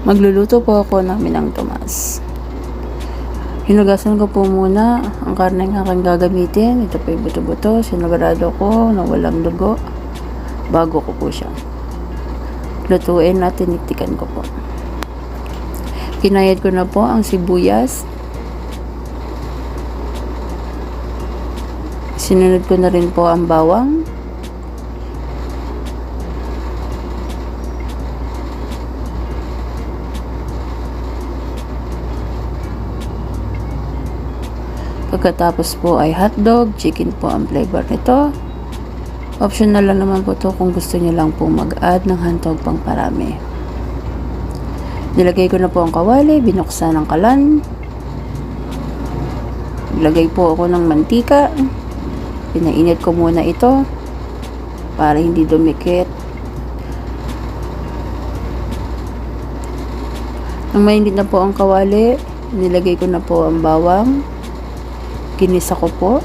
Magluluto po ako ng Minang Tomas. Hinugasan ko po muna ang karne ng aking gagamitin. Ito po yung buto-buto. Sinugurado ko na walang dugo bago ko po siya lutuin at tiniktikan ko po. Kinayad ko na po ang sibuyas. Sinunod ko na rin po ang bawang. Pagkatapos po ay hotdog, chicken po ang flavor nito. Optional lang naman po to kung gusto niyo lang po mag-add ng hotdog pang parami. Nilagay ko na po ang kawali, binuksan ang kalan. Nilagay po ako ng mantika. Pinainit ko muna ito para hindi dumikit. Nang mainit na po ang kawali, nilagay ko na po ang bawang. Ginisa ko po.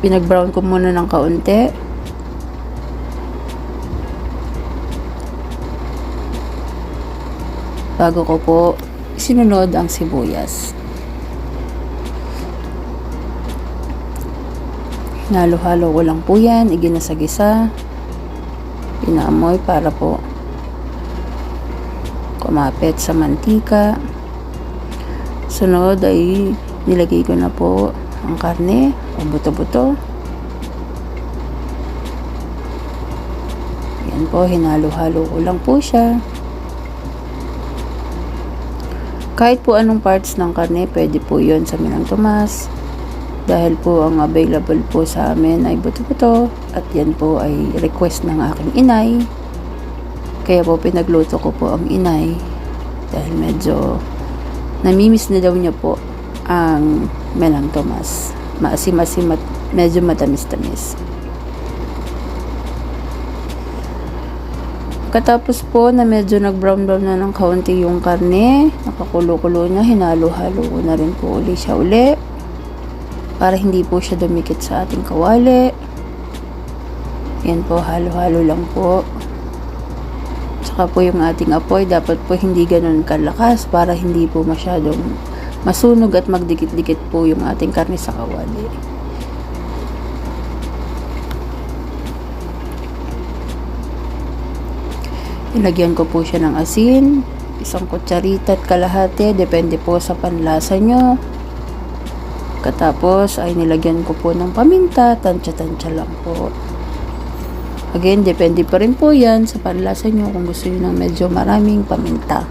Pinag-brown ko muna ng kaunti. Bago ko po sinunod ang sibuyas. Hinalo-halo ko lang po yan. Iginasa-gisa. Pinaamoy para po kumapit sa mantika. Sunod ay nilagay ko na po ang karne o buto-buto. Yan po, hinalo-halo ko lang po siya. Kahit po anong parts ng karne, pwede po yun sa Minang Tomas. Dahil po ang available po sa amin ay buto-buto. At yan po ay request ng aking inay. Kaya po pinagluto ko po ang inay. Dahil medyo namimiss na daw niya po ang Minang Tomas. Maasim-asim at medyo matamis-tamis. Katapos po na medyo nag-brown-brown na ng kaunti yung karne, nakakulo-kulo na, hinalo-halo ko na rin po siya uli para hindi po siya dumikit sa ating kawali. Yan po, halo-halo lang po. Tsaka po yung ating apoy, dapat po hindi ganun kalakas para hindi po masyadong masunog at magdikit-dikit po yung ating karne sa kawali. Ilagyan ko po siya ng asin, isang kutsarita at kalahati, depende po sa panlasa nyo. Katapos ay nilagyan ko po ng paminta, tansya-tansya lang po. Again, depende pa rin po yan sa panlasa nyo kung gusto nyo ng medyo maraming paminta.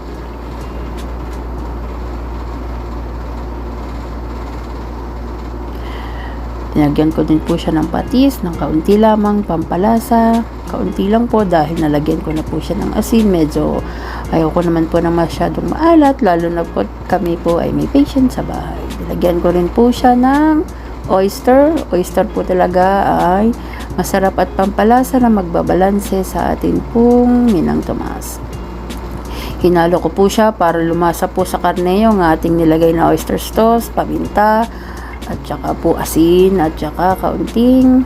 Tinagyan ko din po siya ng patis, ng kaunti lamang, pampalasa. Kaunti lang po dahil nalagyan ko na po siya ng asin. Medyo ayaw ko naman po na masyadong maalat, lalo na po kami po ay may patient sa bahay. Nilagyan ko rin po siya ng oyster. Oyster po talaga ay masarap at pampalasa na magbabalanse sa atin pong Minang Tomas. Hinalo ko po siya para lumasa po sa karne yung ating nilagay na oyster sauce, paminta, at saka po asin, at saka kaunting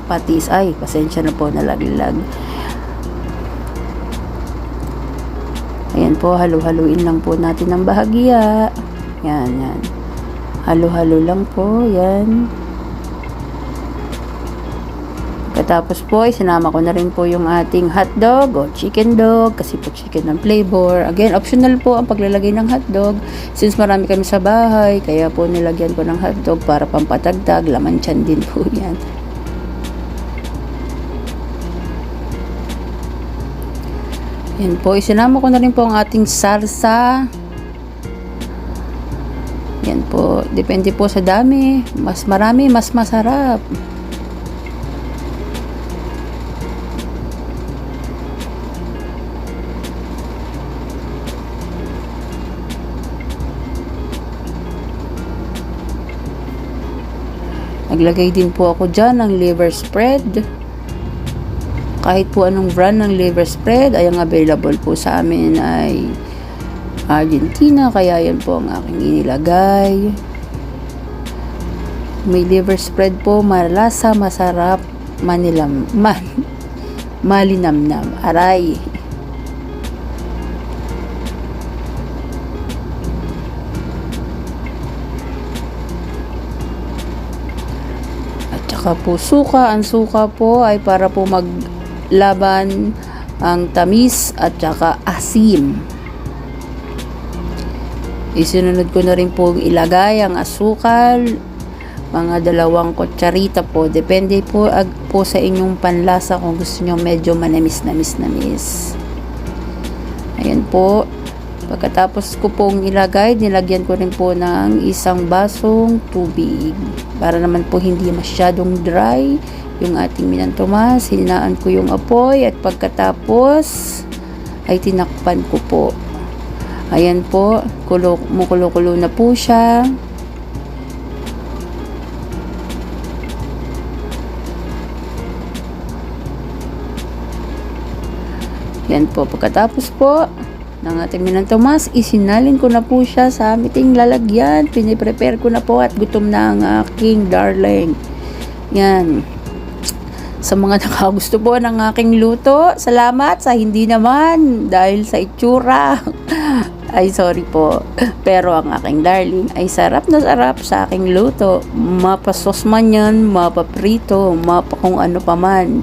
patis. Ay, pasensya na po, nalaglag. Ayan po, halo-haluin lang po natin ng bahagya. Yan, yan. Halo-halo lang po, yan. Katapos po, sinama ko na rin po yung ating hotdog o chicken dog, kasi po chicken ng flavor. Again, optional po ang paglalagay ng hotdog. Since marami kami sa bahay, kaya po nilagyan ko ng hotdog para pampatagdag. Laman tiyan din po yan. Yan po, isinama ko na rin po ang ating salsa. Yan po, depende po sa dami. Mas marami, mas masarap. Naglagay din po ako dyan ng liver spread. Kahit po anong brand ng liver spread ay ang available po sa amin ay Argentina. Kaya yan po ang aking inilagay. May liver spread po, malasa, masarap, malinamnam. Aray. Tsaka po suka. Ang suka po ay para po maglaban ang tamis at tsaka asim. Isunod ko na rin po ilagay ang asukal, mga 2 kutsarita po. Depende po sa inyong panlasa kung gusto nyo medyo manamis. Ayan po. Pagkatapos ko pong ilagay, nilagyan ko rin po ng 1 basong tubig. Para naman po hindi masyadong dry yung ating minantomas. Hinaan ko yung apoy at pagkatapos ay tinakpan ko po. Ayan po, kumukulo-kulo na po siya. Yan po, pagkatapos po ng ating minantomas, isinalin ko na po siya sa ating lalagyan. Piniprepare ko na po at gutom na ang aking darling. Yan. Sa mga nakagusto po ng aking luto, salamat. Sa hindi naman, dahil sa itsura, ay sorry po. Pero ang aking darling ay sarap na sarap sa aking luto. Mapasos man yan, mapaprito, kung ano pa man.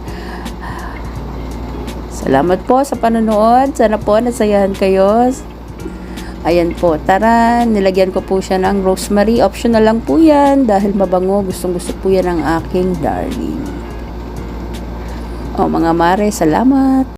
Salamat po sa panonood. Sana po nasayahan kayo. Ayan po, tara, nilagyan ko po siya ng rosemary. Optional lang po yan dahil mabango. Gustong gusto po yan ng aking darling. O mga mare, salamat.